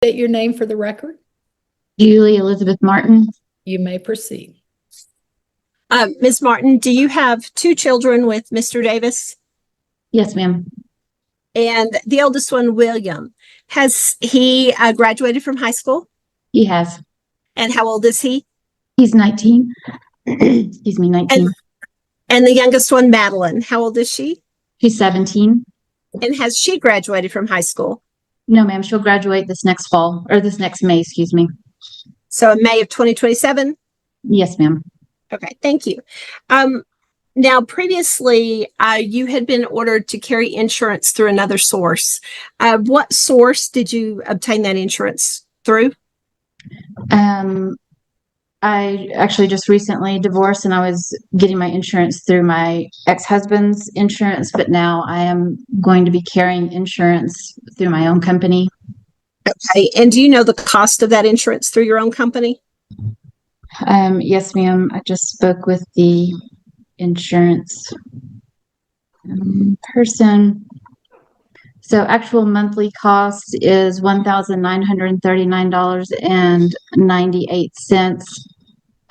State your name for the record. Julie Elizabeth Martin. You may proceed. Ms. Martin, do you have two children with Mr. Davis? Yes, ma'am. And the oldest one, William, has he graduated from high school? He has. And how old is he? He's 19. Excuse me, 19. And the youngest one, Madeline, how old is she? She's 17. And has she graduated from high school? No, ma'am. She'll graduate this next fall, or this next May, excuse me. So in May of 2027? Yes, ma'am. Okay, thank you. Now, previously, you had been ordered to carry insurance through another source. What source did you obtain that insurance through? I actually just recently divorced, and I was getting my insurance through my ex-husband's insurance, but now I am going to be carrying insurance through my own company. Okay, and do you know the cost of that insurance through your own company? Yes, ma'am. I just spoke with the insurance person. So actual monthly cost is $1,939.98.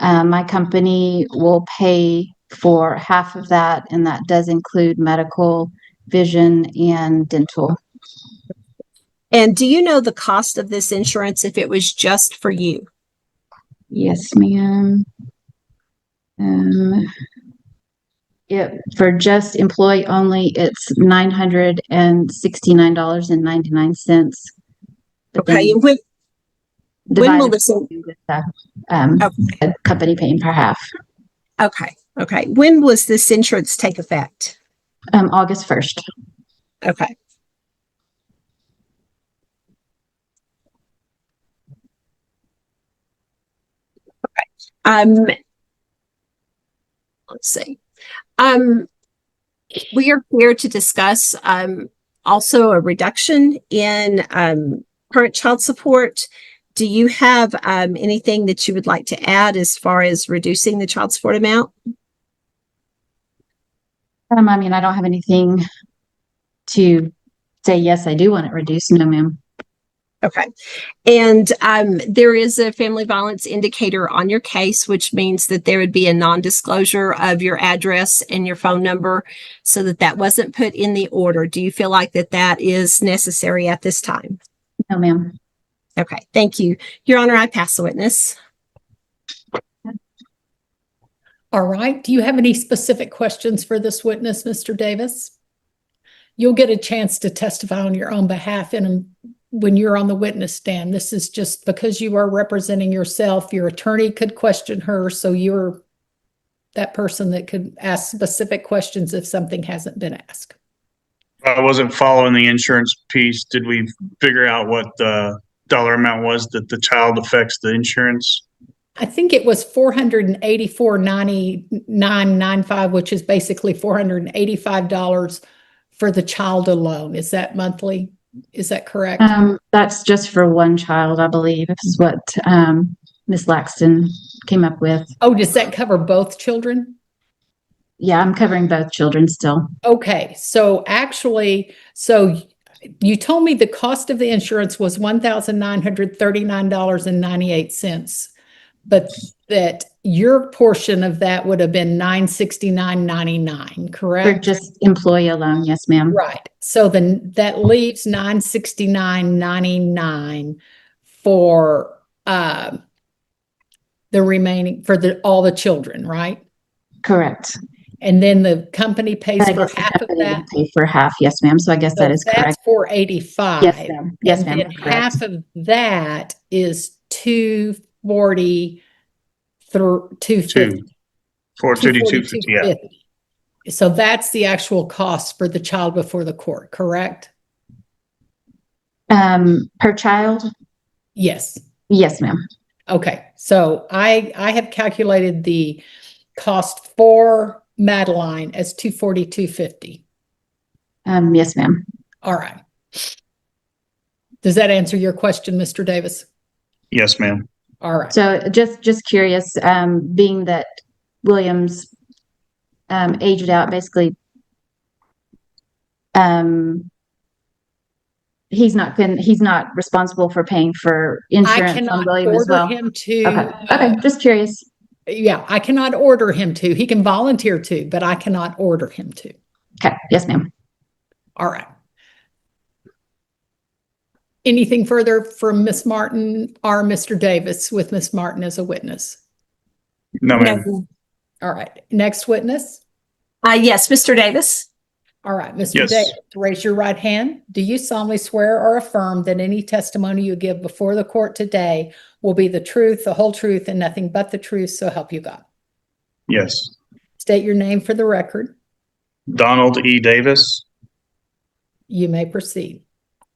My company will pay for half of that, and that does include medical, vision, and dental. And do you know the cost of this insurance if it was just for you? Yes, ma'am. For just employee only, it's $969.99. Okay, and when will this with the company paying for half? Okay. When was this insurance take effect? August 1st. Okay. Let's see. We are here to discuss also a reduction in current child support. Do you have anything that you would like to add as far as reducing the child support amount? I mean, I don't have anything to say, yes, I do want it reduced. No, ma'am. Okay. And there is a family violence indicator on your case, which means that there would be a non-disclosure of your address and your phone number so that that wasn't put in the order. Do you feel like that is necessary at this time? No, ma'am. Okay. Thank you. Your Honor, I pass the witness. All right. Do you have any specific questions for this witness, Mr. Davis? You'll get a chance to testify on your own behalf when you're on the witness stand. This is just because you are representing yourself. Your attorney could question her, so you're that person that could ask specific questions if something hasn't been asked. I wasn't following the insurance piece. Did we figure out what the dollar amount was that the child affects the insurance? I think it was $484.9995, which is basically $485 for the child alone. Is that monthly? Is that correct? That's just for one child, I believe, is what Ms. Laxton came up with. Oh, does that cover both children? Yeah, I'm covering both children still. Okay, so actually, you told me the cost of the insurance was $1,939.98, but that your portion of that would have been $969.99, correct? For just employee alone, yes, ma'am. Right. So then that leaves $969.99 for the remaining all the children, right? Correct. And then the company pays for half of that. Pay for half, yes, ma'am. So I guess that is correct. That's $485. Yes, ma'am. Yes, ma'am. And half of that is $240 through $250. $432.50. Yeah. So that's the actual cost for the child before the court, correct? Per child? Yes. Yes, ma'am. Okay. So I have calculated the cost for Madeline as $242.50. Yes, ma'am. All right. Does that answer your question, Mr. Davis? Yes, ma'am. All right. So just curious, being that Williams aged out basically he's not responsible for paying for I insurance on cannot William as order well? him to. Okay, just curious. Yeah, I cannot order him to. He can volunteer to, but I cannot order him to. Okay, yes, ma'am. All right. Anything further from Miss Martin or Mr. Davis with Miss Martin as a witness? No, No. ma'am. All right. Next witness. Yes, Mr. Davis. All right, Mr. Yes. Davis, raise your right hand. Do you solemnly swear or affirm that any testimony you give before the court today will be the truth, the whole truth, and nothing but the truth, so help you God? Yes. State your name for the record. Donald E. Davis. You may proceed.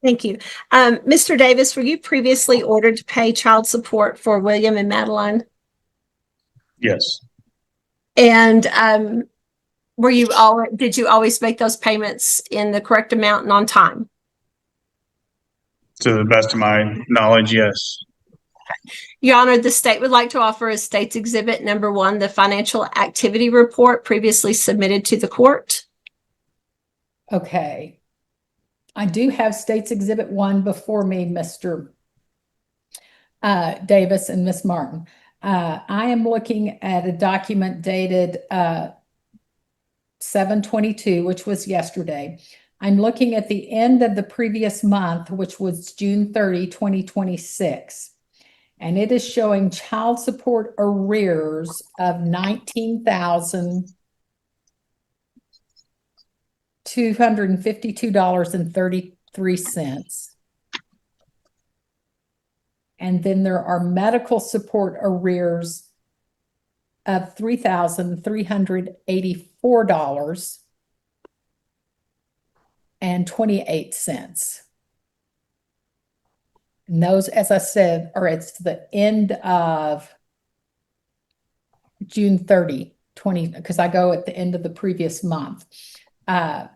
Thank you. Mr. Davis, were you previously ordered to pay child support for William and Madeline? Yes. And did you always make those payments in the correct amount and on time? To the best of my knowledge, yes. Your Honor, the state would like to offer as State's Exhibit number 1, the financial activity report previously submitted to the court. Okay. I do have State's Exhibit 1 before me, Mr. Davis and Miss Martin. I am looking at a document dated 7/22, which was yesterday. I'm looking at the end of the previous month, which was June 30, 2026. And it is showing child support arrears of $19,252.33. And then there are medical support arrears of $3,384.28. And those, as I said, are it's the end of June 30, because I go at the end of the previous month. I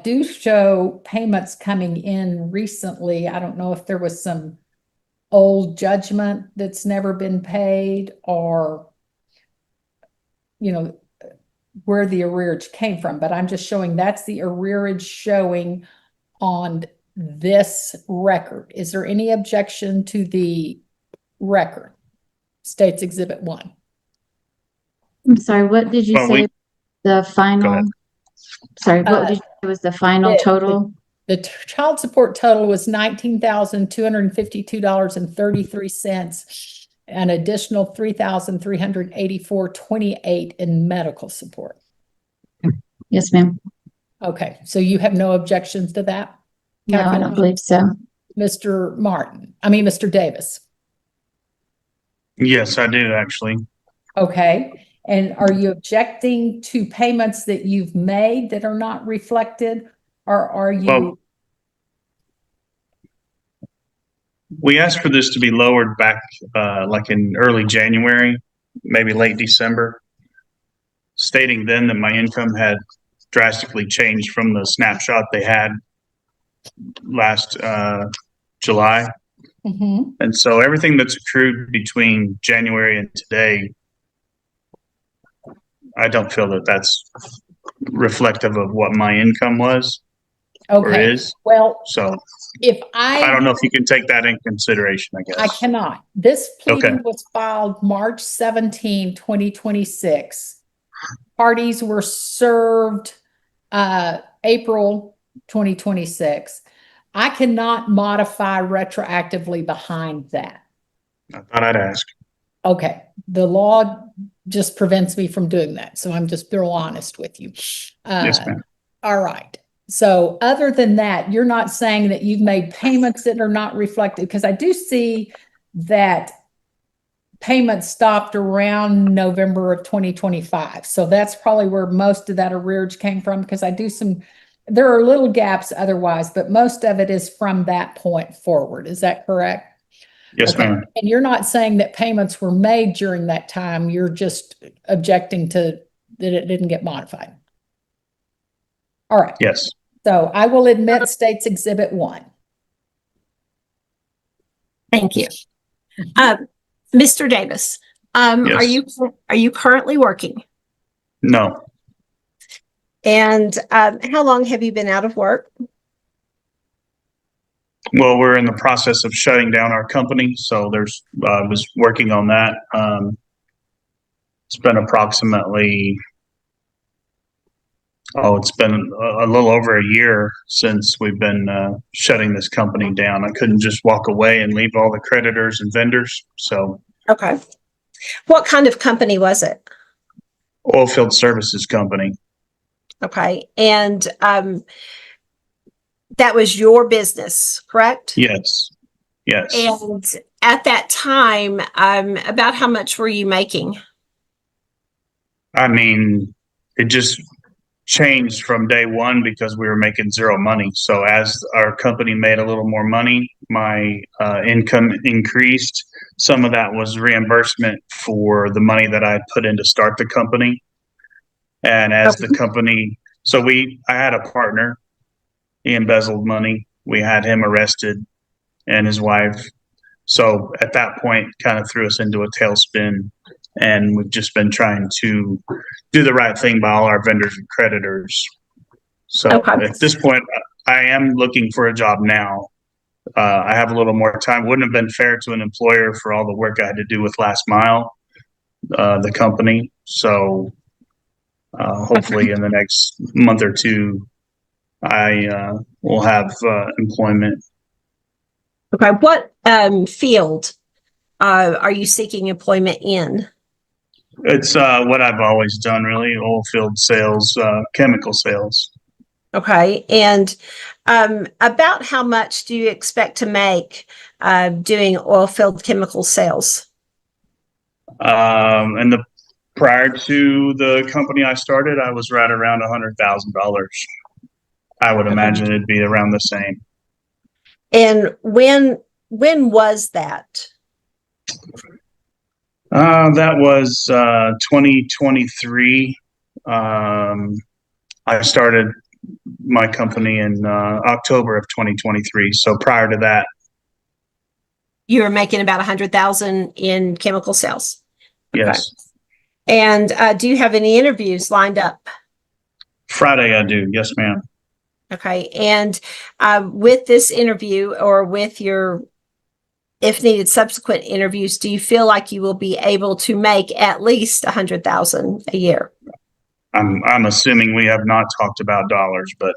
do show payments coming in recently. I don't know if there was some old judgment that's never been paid, or, where the arrearage came from, but I'm just showing that's the arrearage showing on this record. Is there any objection to the record? State's Exhibit 1. I'm sorry, what did you Well, say? The Go final, ahead. sorry, what did you say was the final total? The child support total was $19,252.33, an additional $3,384.28 in medical support. Yes, ma'am. Okay, so you have no objections to that? No, I don't believe so. Mr. Davis. Yes, I do actually. Okay, and are you objecting to payments that you've made that are not reflected, or are you? Well, we asked for this to be lowered back like in early January, maybe late December, stating then that my income had drastically changed from the snapshot they had last July. Mhm. And so everything that's accrued between January and today, I don't feel that that's reflective of what my income was or Okay, is. well, So if I don't know if you can take that in consideration, I guess. I cannot. This pleading Okay. was filed March 17, 2026. Parties were served April 2026. I cannot modify retroactively behind that. I thought I'd ask. Okay, the law just prevents me from doing that, so I'm just real honest with you. Yes, ma'am. All right. So other than that, you're not saying that you've made payments that are not reflected, because I do see that payments stopped around November of 2025. So that's probably where most of that arrearage came from, because there are little gaps otherwise, but most of it is from that point forward. Is that correct? Yes, Okay. ma'am. And you're not saying that payments were made during that time. You're just objecting to that it didn't get modified. All right. Yes. So I will admit State's Exhibit 1. Thank you. Mr. Davis, Yes. are you currently working? No. And how long have you been out of work? Well, we're in the process of shutting down our company, so was working on that. It's been approximately, it's been a little over a year since we've been shutting this company down. I couldn't just walk away and leave all the creditors and vendors. So, Okay. What kind of company was it? oilfield services company. Okay. And that was your business, correct? Yes. Yes. And at that time, about how much were you making? I mean, it just changed from day one because we were making zero money. So as our company made a little more money, my income increased. Some of that was reimbursement for the money that I put in to start the company. And as the company, I had a partner. He embezzled money. We had him arrested and his wife. So at that point, kind of threw us into a tailspin. And we've just been trying to do the right thing by all our vendors and creditors. So at this point, I am looking for a job now. I have a little more time. Wouldn't have been fair to an employer for all the work I had to do with Last Mile, the company. So hopefully in the next month or two, I will have employment. Okay. What field are you seeking employment in? It's what I've always done, really. Oil field sales, chemical sales. Okay. And about how much do you expect to make doing oil field chemical sales? And prior to the company I started, I was right around $100,000. I would imagine it'd be around the same. And when was that? That was 2023. I started my company in October of 2023. So prior to that, You were making about 100,000 in chemical sales. yes. Okay. And do you have any interviews lined up? Friday, I do. Yes, ma'am. Okay. And with this interview or with your, if needed, subsequent interviews, do you feel like you will be able to make at least 100,000 a year? I'm assuming we have not talked about dollars, but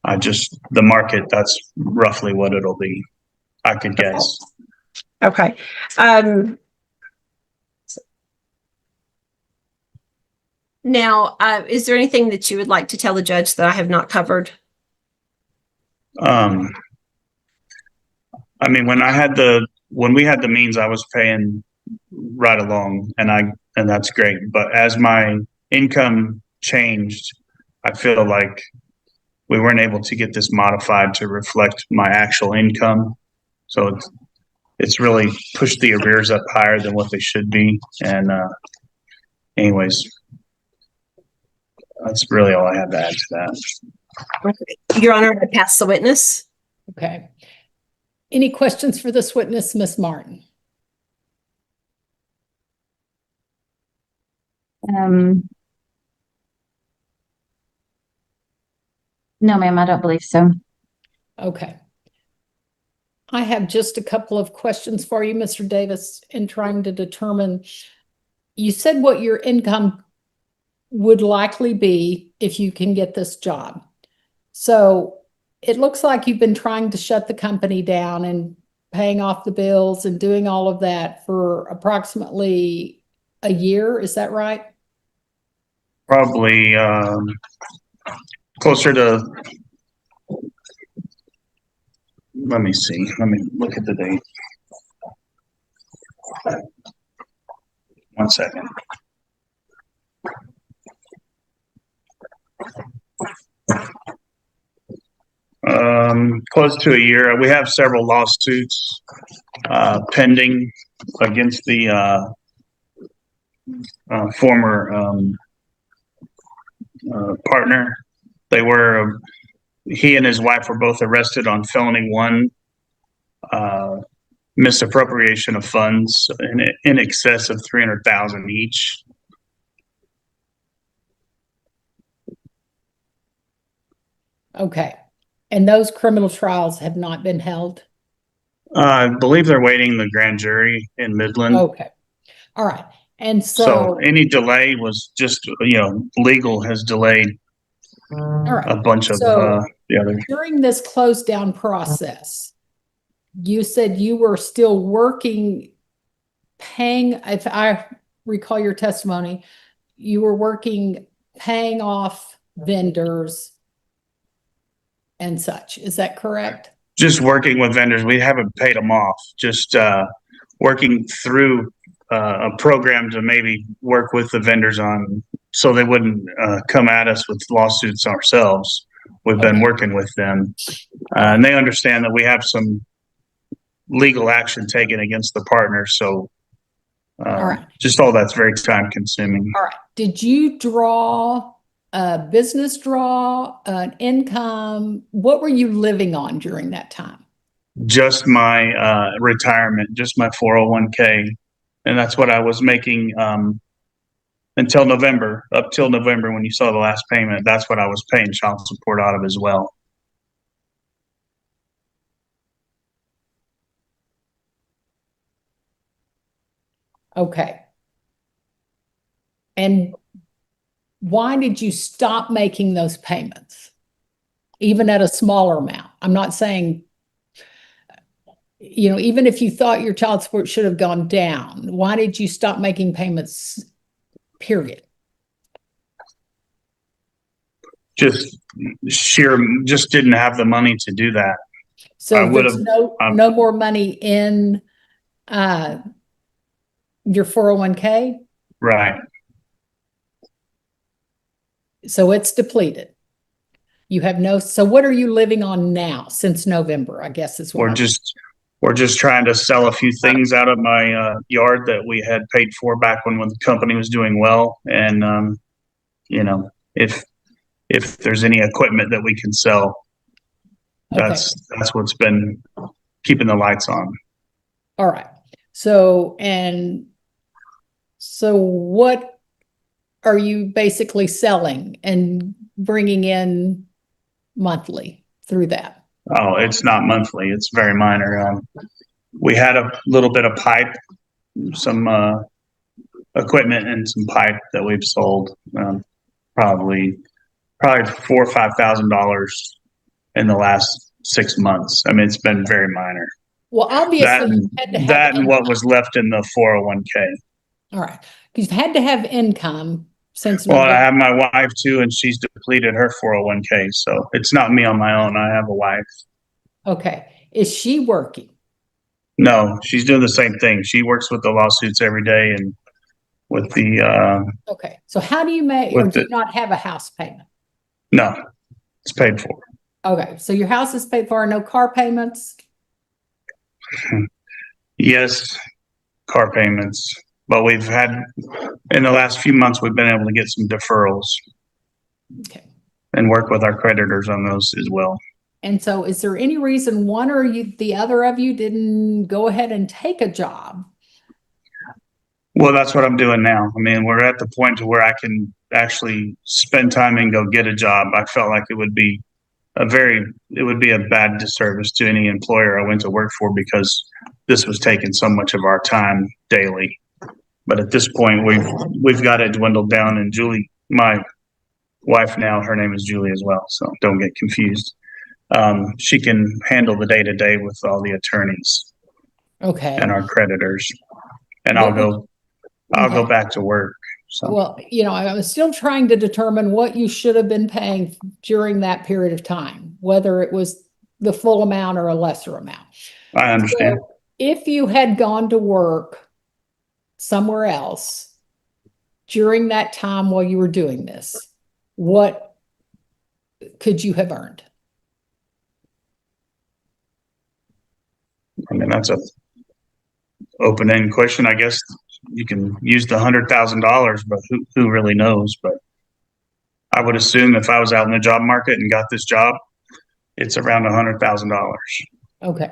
the market, that's roughly what it'll be. I could guess. Okay. Now, is there anything that you would like to tell the judge that I have not covered? I mean, when we had the means, I was paying right along, and that's great. But as my income changed, I feel like we weren't able to get this modified to reflect my actual income. So it's really pushed the arrears up higher than what they should be. And anyways, that's really all I have to add to that. Okay. Your Honor, I pass the witness. Okay. Any questions for this witness, Ms. Martin? No, ma'am, I don't believe so. Okay. I have just a couple of questions for you, Mr. Davis, in trying to determine, you said what your income would likely be if you can get this job. So it looks like you've been trying to shut the company down and paying off the bills and doing all of that for approximately a year. Is that right? Probably closer to, let me see. Let me look at the date. 1 second. Close to a year. We have several lawsuits pending against the former partner. He and his wife were both arrested on felony 1, misappropriation of funds in excess of $300,000 each. Okay. And those criminal trials have not been held? I believe they're waiting the grand jury in Midland. Okay. All right. And So so, any delay was just, legal has delayed all a right. bunch of So the other. during this close down process, you said you were still working, paying, if I recall your testimony, you were working, paying off vendors and such. Is that correct? Just working with vendors. We haven't paid them off. Just working through a program to maybe work with the vendors on so they wouldn't come at us with lawsuits ourselves. We've been Okay. working with them, and they understand that we have some legal action taken against the partners. So All right. just all that's very time consuming. All right. Did you draw a business draw, an income? What were you living on during that time? Just my retirement, just my 401k. And that's what I was making until November, up till November when you saw the last payment. That's what I was paying child support out of as well. Okay. And why did you stop making those payments? Even at a smaller amount? I'm not saying, even if you thought your child support should have gone down, why did you stop making payments, period? Just just didn't have the money to do that. So I would there's have- no more money in your 401k? Right. So it's depleted. You have so what are you living on now since November, I guess is what We're just trying to sell a few things out of my yard that we had paid for back when the company was doing well. And, if there's any equipment that we can sell, that's what's been keeping the lights on. All right. So what are you basically selling and bringing in monthly through that? Oh, it's not monthly. It's very minor. We had a little bit of pipe, some equipment and some pipe that we've sold. Probably $4,000 or $5,000 in the last 6 months. I mean, it's been very minor. Well, obviously you had to have That and what income. was left in the 401k. All right. You've had to have income since Well, I November. have my wife too, and she's depleted her 401k. So it's not me on my own. I have a wife. Okay. Is she working? No, she's doing the same thing. She works with the lawsuits every day and with the, Okay. So how do you make, or With do you the- not have a house payment? no, it's paid for. Okay. So your house is paid for, no car payments? Yes, car payments, but we've had, in the last few months, we've been able to get some deferrals Okay. and work with our creditors on those as well. And so is there any reason one or the other of you didn't go ahead and take a job? Well, that's what I'm doing now. I mean, we're at the point to where I can actually spend time and go get a job. I felt like it would be a bad disservice to any employer I went to work for because this was taking so much of our time daily. But at this point, we've got it dwindled down. And Julie, my wife now, her name is Julie as well, so don't get confused. She can handle the day to day with all the attorneys Okay. and our creditors, and What I'll go Okay. back to work. So Well, I was still trying to determine what you should have been paying during that period of time, whether it was the full amount or a lesser amount. I understand. So if you had gone to work somewhere else during that time while you were doing this, what could you have earned? I mean, that's a open-end question. I guess you can use the $100,000, but who really knows? But I would assume if I was out in the job market and got this job, it's around $100,000. Okay.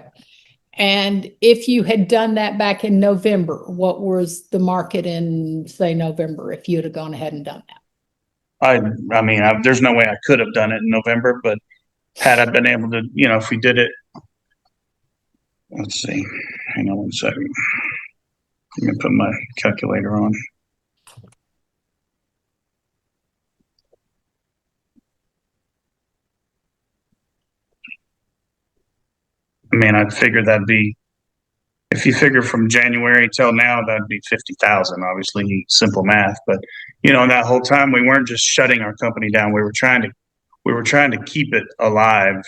And if you had done that back in November, what was the market in, say, November, if you'd have gone ahead and done that? I mean, there's no way I could have done it in November, but had I been able to, you know, if we did it, let's see, hang on one second. I'm gonna put my calculator on. I mean, I'd figure that'd be, if you figure from January till now, that'd be 50,000, obviously simple math, but you know, that whole time we weren't just shutting our company down. We were trying to keep it alive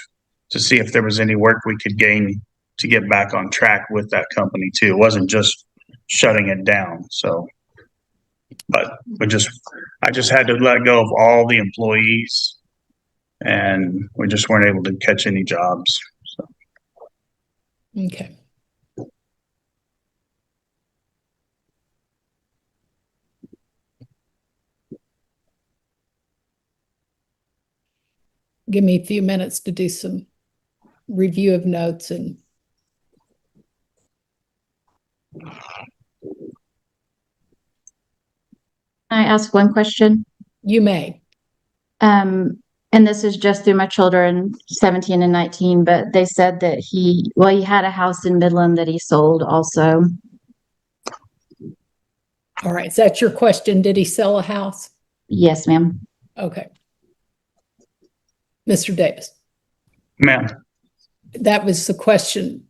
to see if there was any work we could gain to get back on track with that company too. It wasn't just shutting it down. So, but I just had to let go of all the employees and we just weren't able to catch any jobs. So. Okay. Give me a few minutes to do some review of notes and Can I ask one question? you may. And this is just through my children, 17 and 19, but they said that he had a house in Midland that he sold also. All right. Is that your question? Did he sell a house? Yes, ma'am. Okay. Mr. Davis, Ma'am. that was the question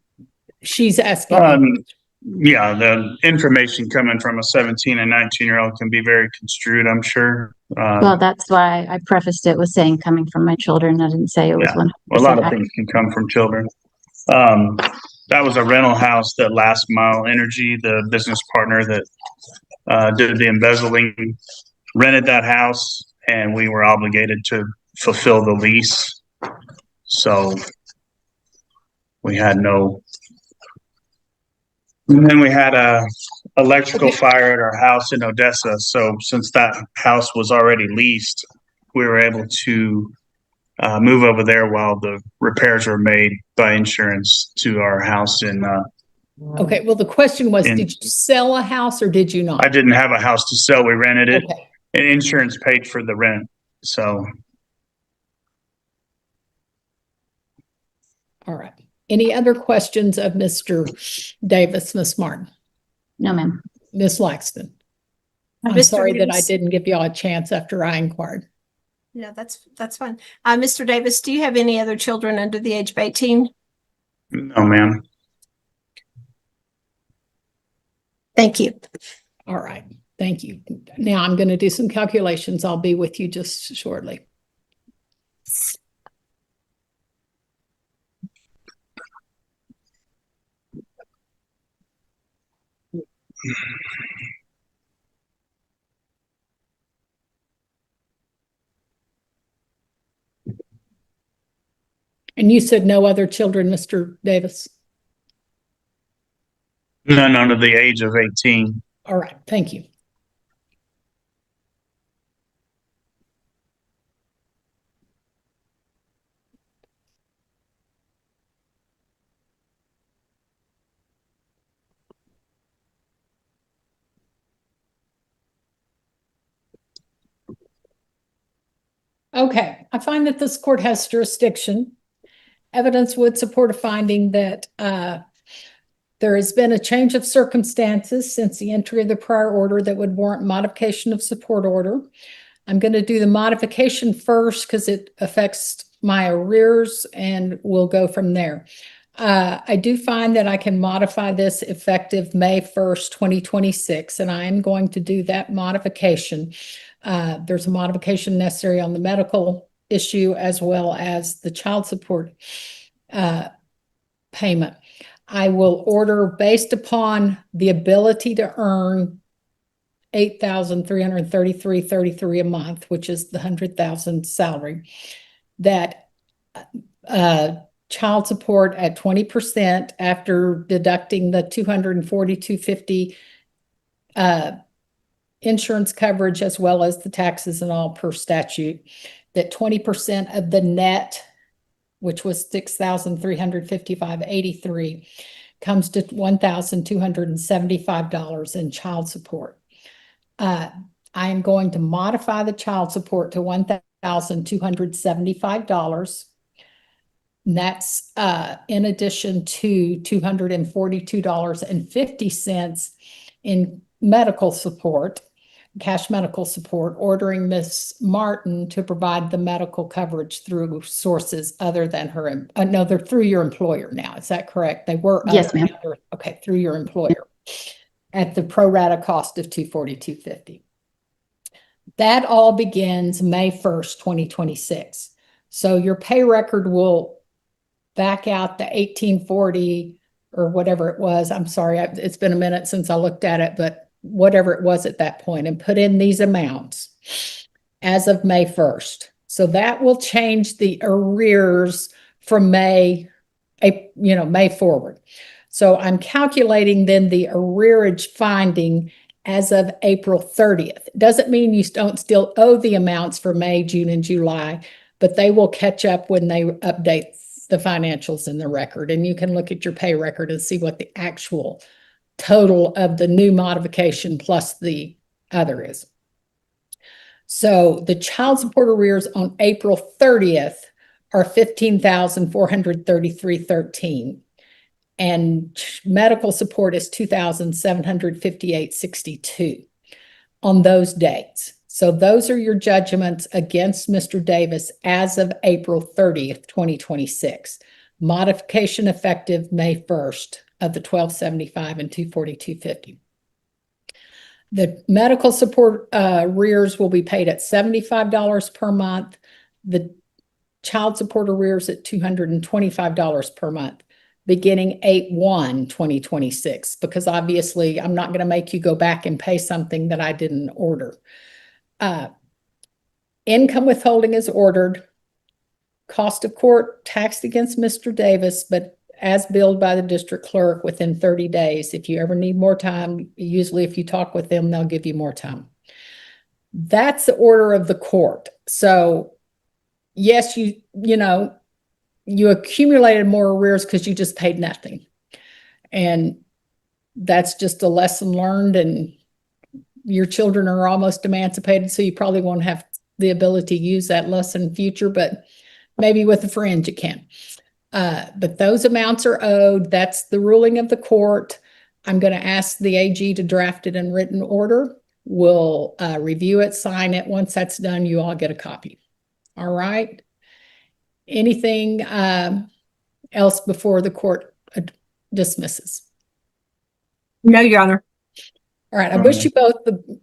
she's asking. Yeah, the information coming from a 17 and 19-year-old can be very construed, I'm sure. Well, that's why I prefaced it with saying coming from my children. I didn't say it was Yeah. 100%. A lot of things can come from children. That was a rental house that Last Mile Energy, the business partner that did the embezzling, rented that house, and we were obligated to fulfill the lease. So we had no. And then we had a electrical fire at our house in Odessa. So since that house was already leased, we were able to move over there while the repairs were made by insurance to our house in. Okay. Well, the question was, in, did you sell a house or did you not? I didn't have a house to sell. We rented it, Okay. and insurance paid for the rent. So. All right. Any other questions of Mr. Davis, Ms. Martin, No, ma'am. Ms. Laxton? I'm Mr. sorry that I Davis? didn't give y'all a chance after I inquired. No, that's fine. Mr. Davis, do you have any other children under the age of 18? No, ma'am. Thank you. All right. Thank you. Now I'm going to do some calculations. I'll be with you just shortly. And you said no other children, Mr. Davis? None under the age of 18. All right. Thank you. Okay, I find that this court has jurisdiction. Evidence would support a finding that there has been a change of circumstances since the entry of the prior order that would warrant modification of support order. I'm going to do the modification first because it affects my arrears and we'll go from there. I do find that I can modify this effective May 1st, 2026, and I am going to do that modification. There's a modification necessary on the medical issue as well as the child support payment. I will order based upon the ability to earn $8,333.33 a month, which is the 100,000 salary, that child support at 20% after deducting the $242.50 insurance coverage as well as the taxes and all per statute, that 20% of the net, which was $6,355.83, comes to $1,275 in child support. I am going to modify the child support to $1,275. And that's in addition to $242.50 in medical support, cash medical support, ordering Miss Martin to provide the medical coverage through sources other than her, no, they're through your employer now. Is that correct? They were. Yes, ma'am. Okay, through your employer at the pro rata cost of $242.50. That all begins May 1st, 2026. So your pay record will back out the 1840 or whatever it was. I'm sorry, it's been a minute since I looked at it, but whatever it was at that point, and put in these amounts as of May 1st. So that will change the arrears from May forward. So I'm calculating then the arrearage finding as of April 30th. Doesn't mean you don't still owe the amounts for May, June, and July, but they will catch up when they update the financials in the record. And you can look at your pay record and see what the actual total of the new modification plus the other is. So the child support arrears on April 30th are $15,433.13. And medical support is $2,758.62 on those dates. So those are your judgments against Mr. Davis as of April 30th, 2026. Modification effective May 1st of the $1,275 and $242.50. The medical support arrears will be paid at $75 per month. The child support arrears at $225 per month, beginning 8/1/2026, because obviously I'm not going to make you go back and pay something that I didn't order. Income withholding is ordered. Cost of court taxed against Mr. Davis, but as billed by the district clerk within 30 days. If you ever need more time, usually if you talk with them, they'll give you more time. That's the order of the court. So yes, you accumulated more arrears because you just paid nothing. And that's just a lesson learned, and your children are almost emancipated, so you probably won't have the ability to use that lesson in future, but maybe with a friend you can. But those amounts are owed. That's the ruling of the court. I'm going to ask the AG to draft it in written order. We'll review it, sign it. Once that's done, you all get a copy. All right. Anything else before the court dismisses? No, Your Honor. All right. I wish you both the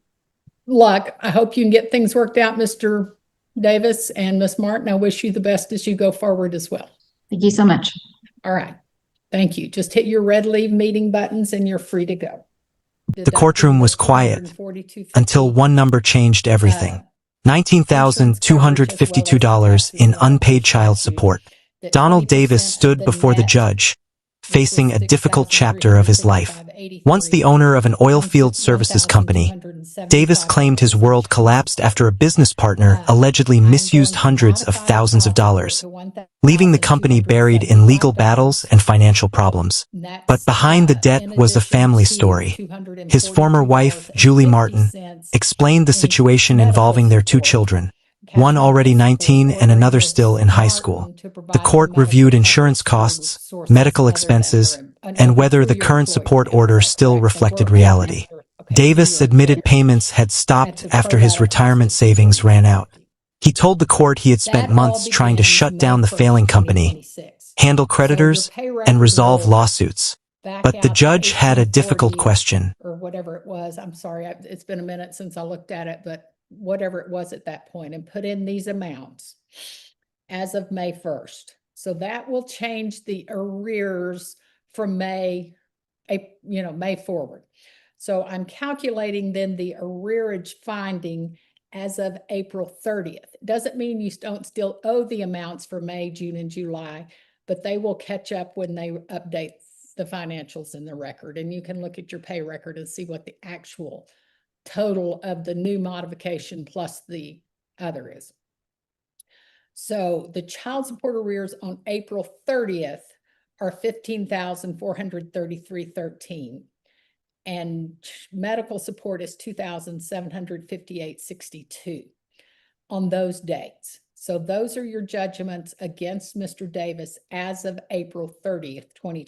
luck. I hope you can get things worked out, Mr. Davis and Miss Martin. I wish you the best as you go forward as well. Thank you so much. All right. Thank you. Just hit your red leave meeting buttons and you're free to go. The courtroom was quiet until one number changed everything. $19,252 in unpaid child support. Donald Davis stood before the judge, facing a difficult chapter of his life. Once the owner of an oilfield services company, Davis claimed his world collapsed after a business partner allegedly misused hundreds of thousands of dollars, leaving the company buried in legal battles and financial problems. But behind the debt was a family story. His former wife, Julie Martin, explained the situation involving their two children, one already 19 and another still in high school. The court reviewed insurance costs, medical expenses, and whether the current support order still reflected reality. Davis admitted payments had stopped after his retirement savings ran out. He told the court he had spent months trying to shut down the failing company, handle creditors, and resolve lawsuits. But the judge had a difficult question. Or whatever it was. I'm sorry, it's been a minute since I looked at it, but whatever it was at that point, and put in these amounts as of May 1st. So that will change the arrears from May forward. So I'm calculating then the arrearage finding as of April 30th. Doesn't mean you don't still owe the amounts for May, June, and July, but they will catch up when they update the financials in the record. And you can look at your pay record and see what the actual total of the new modification plus the other is. So the child support arrears on April 30th are $15,433.13. And medical support is $2,758.62 on those dates. So those are your judgments against Mr. Davis as of April 30th, 2020.